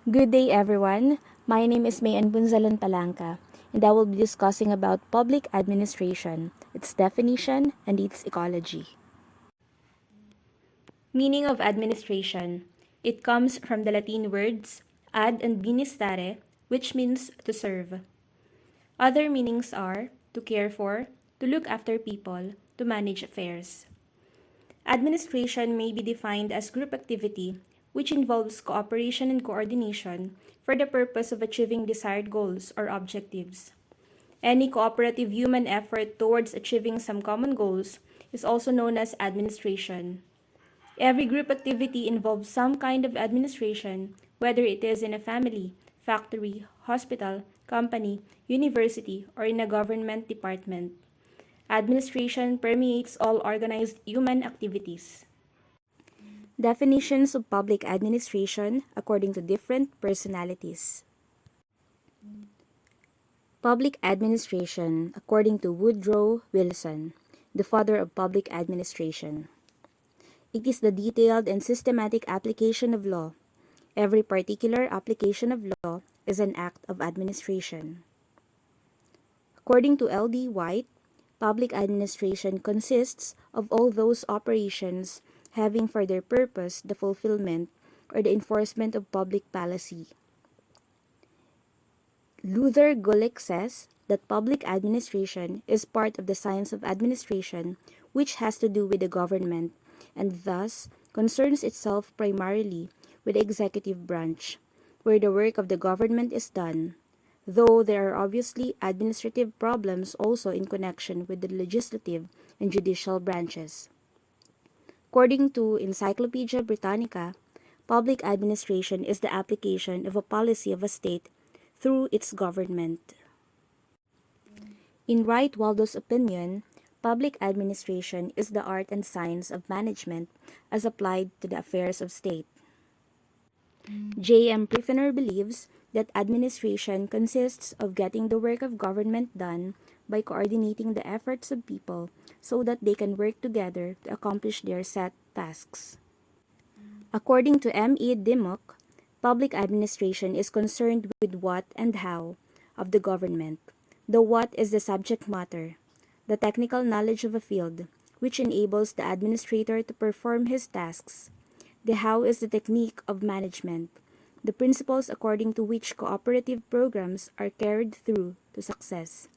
Good day, everyone. My name is Mayan Bunzalan Palanca, and I will be discussing about public administration, its definition, and its ecology. Meaning of administration. It comes from the Latin words ad administrare, which means to serve. Other meanings are to care for, to look after people, to manage affairs. Administration may be defined as group activity, which involves cooperation and coordination for the purpose of achieving desired goals or objectives. Any cooperative human effort towards achieving some common goals is also known as administration. Every group activity involves some kind of administration, whether it is in a family, factory, hospital, company, university, or in a government department. Administration permeates all organized human activities. Definitions of public administration according to different personalities. Public administration according to Woodrow Wilson, the father of public administration. It is the detailed and systematic application of law. Every particular application of law is an act of administration. According to L.D. White, public administration consists of all those operations having for their purpose the fulfillment or the enforcement of public policy. Luther Gulick says that public administration is part of the science of administration, which has to do with the government, and thus concerns itself primarily with the executive branch, where the work of the government is done, though there are obviously administrative problems also in connection with the legislative and judicial branches. According to Encyclopedia Britannica, public administration is the application of a policy of a state through its government. In Wright Waldo's opinion, public administration is the art and science of management as applied to the affairs of state. J.M. Prifener believes that administration consists of getting the work of government done by coordinating the efforts of people so that they can work together to accomplish their set tasks. According to M. E. Dimmock, public administration is concerned with what and how of the government. The what is the subject matter, the technical knowledge of a field, which enables the administrator to perform his tasks. The how is the technique of management, the principles according to which cooperative programs are carried through to success.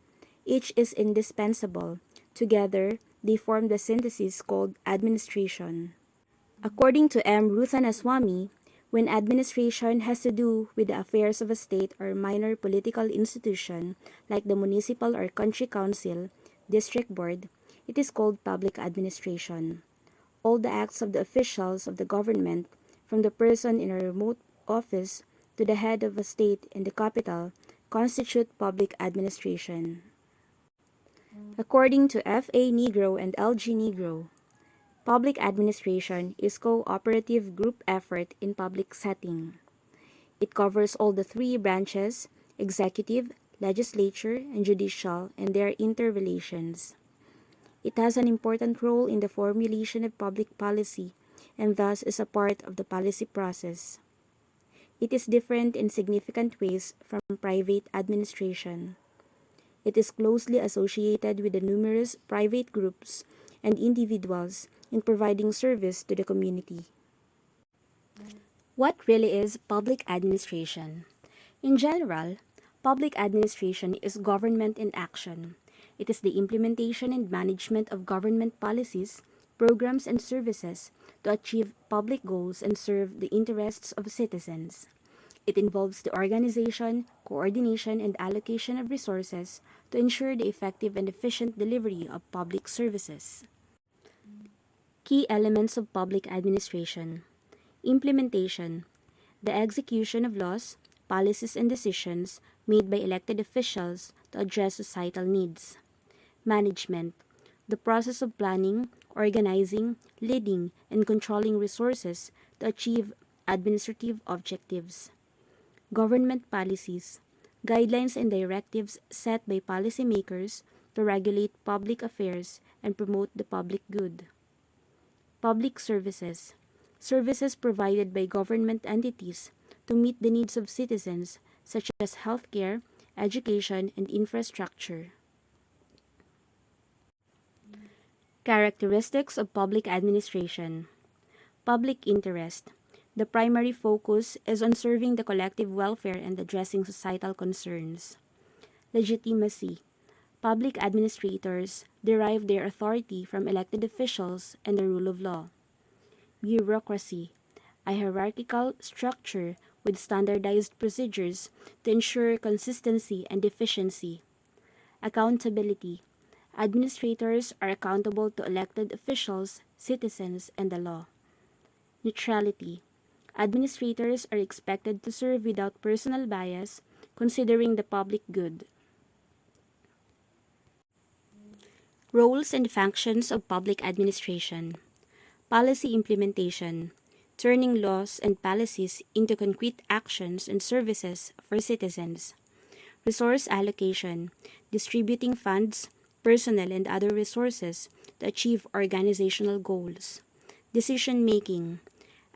Each is indispensable. Together, they form the synthesis called administration. According to M. Ruthanaswamy, when administration has to do with the affairs of a state or minor political institution, like the municipal or country council, district board, it is called public administration. All the acts of the officials of the government, from the person in a remote office to the head of a state in the capital, constitute public administration. According to F. A. Negro and L. G. Negro, public administration is cooperative group effort in public setting. It covers all the three branches, executive, legislature, and judicial, and their interrelations. It has an important role in the formulation of public policy, and thus is a part of the policy process. It is different in significant ways from private administration. It is closely associated with the numerous private groups and individuals in providing service to the community. What really is public administration? In general, public administration is government in action. It is the implementation and management of government policies, programs, and services to achieve public goals and serve the interests of citizens. It involves the organization, coordination, and allocation of resources to ensure the effective and efficient delivery of public services. Key elements of public administration. Implementation. The execution of laws, policies, and decisions made by elected officials to address societal needs. Management. The process of planning, organizing, leading, and controlling resources to achieve administrative objectives. Government policies. Guidelines and directives set by policymakers to regulate public affairs and promote the public good. Public services. Services provided by government entities to meet the needs of citizens, such as healthcare, education, and infrastructure. Characteristics of public administration. Public interest. The primary focus is on serving the collective welfare and addressing societal concerns. Legitimacy. Public administrators derive their authority from elected officials and the rule of law. Bureaucracy. A hierarchical structure with standardized procedures to ensure consistency and efficiency. Accountability. Administrators are accountable to elected officials, citizens, and the law. Neutrality. Administrators are expected to serve without personal bias, considering the public good. Roles and functions of public administration. Policy implementation. Turning laws and policies into concrete actions and services for citizens. Resource allocation. Distributing funds, personnel, and other resources to achieve organizational goals. Decision making.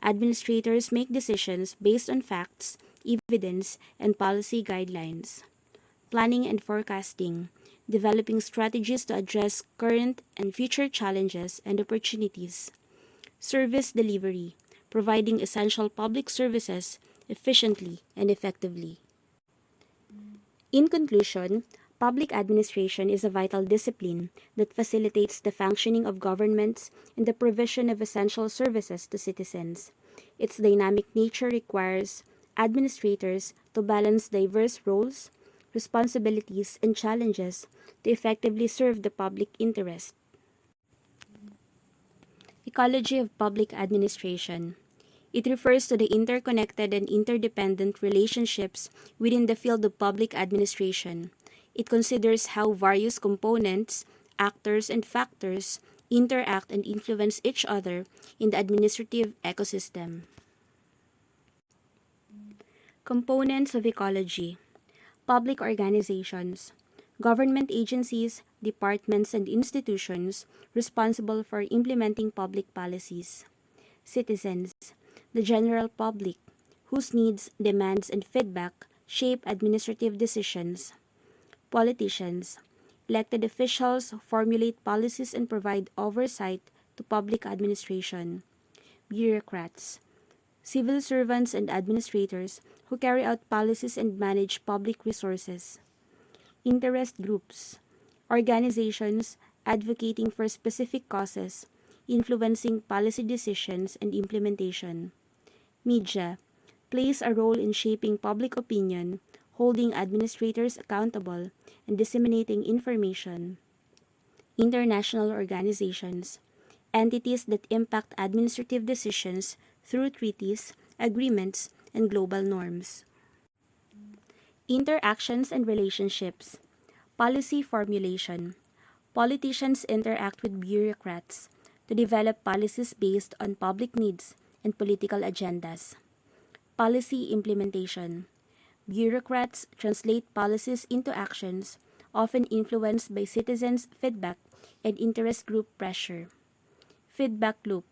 Administrators make decisions based on facts, evidence, and policy guidelines. Planning and forecasting. Developing strategies to address current and future challenges and opportunities. Service delivery. Providing essential public services efficiently and effectively. In conclusion, public administration is a vital discipline that facilitates the functioning of governments and the provision of essential services to citizens. Its dynamic nature requires administrators to balance diverse roles, responsibilities, and challenges to effectively serve the public interest. Ecology of public administration. It refers to the interconnected and interdependent relationships within the field of public administration. It considers how various components, actors, and factors interact and influence each other in the administrative ecosystem. Components of ecology. Public organizations. Government agencies, departments, and institutions responsible for implementing public policies. Citizens, the general public, whose needs, demands, and feedback shape administrative decisions. Politicians, elected officials formulate policies and provide oversight to public administration. Bureaucrats, civil servants and administrators who carry out policies and manage public resources. Interest groups, organizations advocating for specific causes, influencing policy decisions and implementation. Media plays a role in shaping public opinion, holding administrators accountable, and disseminating information. International organizations, entities that impact administrative decisions through treaties, agreements, and global norms. Interactions and relationships. Policy formulation. Politicians interact with bureaucrats to develop policies based on public needs and political agendas. Policy implementation. Bureaucrats translate policies into actions, often influenced by citizens' feedback and interest group pressure. Feedback loop.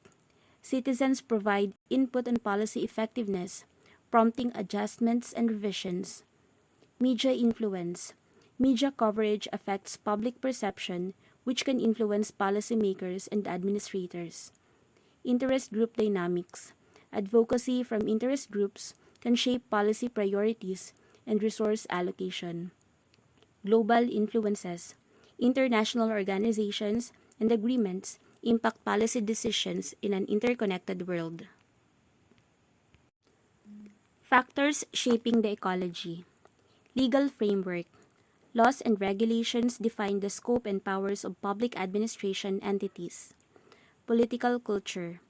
Citizens provide input on policy effectiveness, prompting adjustments and revisions. Media influence. Media coverage affects public perception, which can influence policymakers and administrators. Interest group dynamics. Advocacy from interest groups can shape policy priorities and resource allocation. Global influences. International organizations and agreements impact policy decisions in an interconnected world. Factors shaping the ecology. Legal framework. Laws and regulations define the scope and powers of public administration entities. Political culture.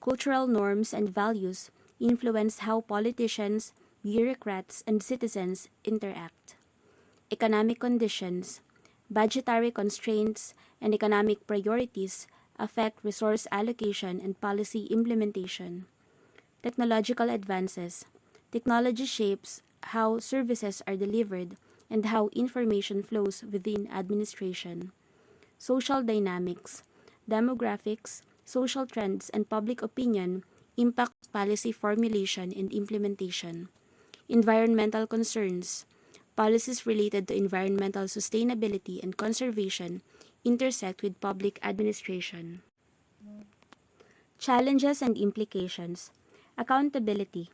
Cultural norms and values influence how politicians, bureaucrats, and citizens interact. Economic conditions. Budgetary constraints and economic priorities affect resource allocation and policy implementation. Technological advances. Technology shapes how services are delivered and how information flows within administration. Social dynamics. Demographics, social trends, and public opinion impact policy formulation and implementation. Environmental concerns. Policies related to environmental sustainability and conservation intersect with public administration. Challenges and implications. Accountability.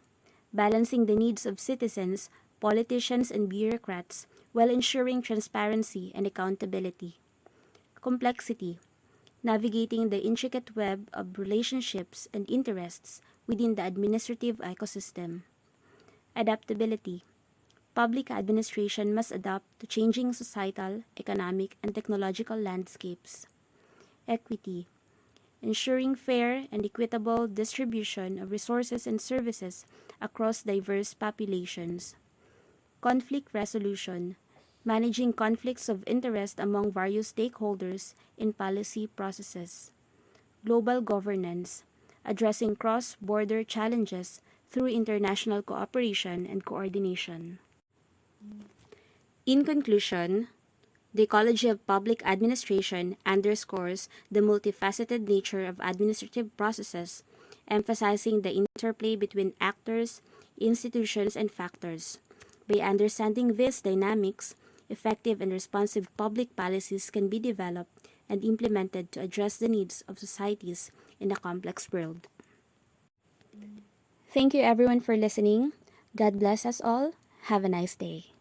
Balancing the needs of citizens, politicians, and bureaucrats while ensuring transparency and accountability. Complexity. Navigating the intricate web of relationships and interests within the administrative ecosystem. Adaptability. Public administration must adapt to changing societal, economic, and technological landscapes. Equity. Ensuring fair and equitable distribution of resources and services across diverse populations. Conflict resolution. Managing conflicts of interest among various stakeholders in policy processes. Global governance. Addressing cross-border challenges through international cooperation and coordination. In conclusion, the ecology of public administration underscores the multifaceted nature of administrative processes, emphasizing the interplay between actors, institutions, and factors. By understanding these dynamics, effective and responsive public policies can be developed and implemented to address the needs of societies in a complex world. Thank you everyone for listening. God bless us all. Have a nice day.